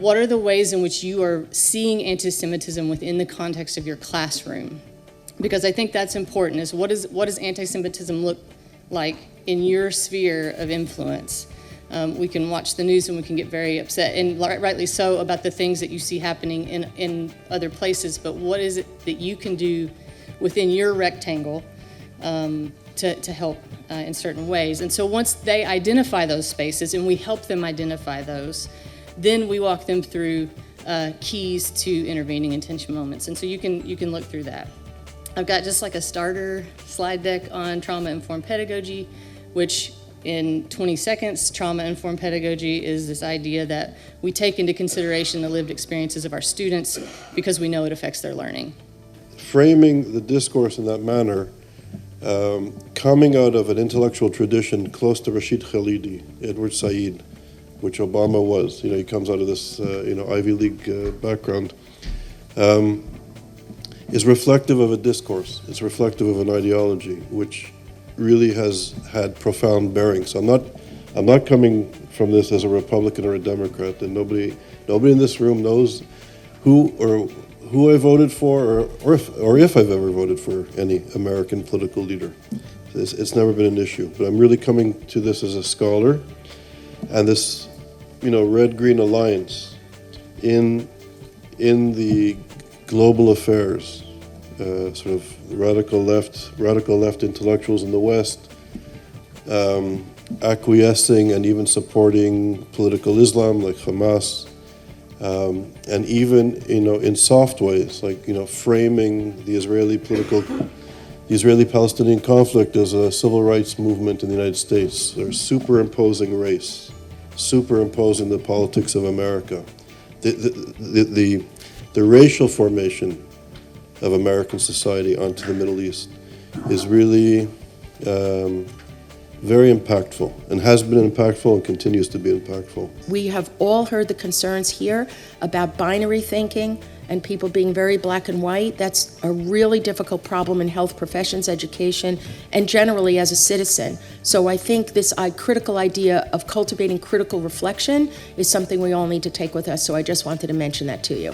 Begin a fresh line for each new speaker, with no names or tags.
what are the ways in which you are seeing anti-Semitism within the context of your classroom? Because I think that's important, is what does anti-Semitism look like in your sphere of influence? We can watch the news and we can get very upset, and rightly so, about the things that you see happening in other places, but what is it that you can do within your rectangle to help in certain ways? And so once they identify those spaces and we help them identify those, then we walk them through keys to intervening in tension moments. And so you can look through that. I've got just like a starter slide deck on trauma-informed pedagogy, which in 20 seconds, trauma-informed pedagogy is this idea that we take into consideration the lived experiences of our students because we know it affects their learning.
Framing the discourse in that manner, coming out of an intellectual tradition close to Rashid Khalidi, Edward Said, which Obama was. He comes out of this Ivy League background, is reflective of a discourse. It's reflective of an ideology, which really has had profound bearing. So I'm not coming from this as a Republican or a Democrat, and nobody in this room knows who I voted for, or if I've ever voted for any American political leader. It's never been an issue. But I'm really coming to this as a scholar, and this, Red-Green Alliance in the global affairs, sort of radical left intellectuals in the West, acquiescing and even supporting political Islam like Hamas, and even in soft ways like framing the Israeli-Palestinian conflict as a civil rights movement in the United States. They're superimposing race, superimposing the politics of America. The racial formation of American society onto the Middle East is really very impactful, and has been impactful and continues to be impactful.
We have all heard the concerns here about binary thinking and people being very black and white. That's a really difficult problem in health professions, education, and generally as a citizen. So I think this critical idea of cultivating critical reflection is something we all need to take with us, so I just wanted to mention that to you.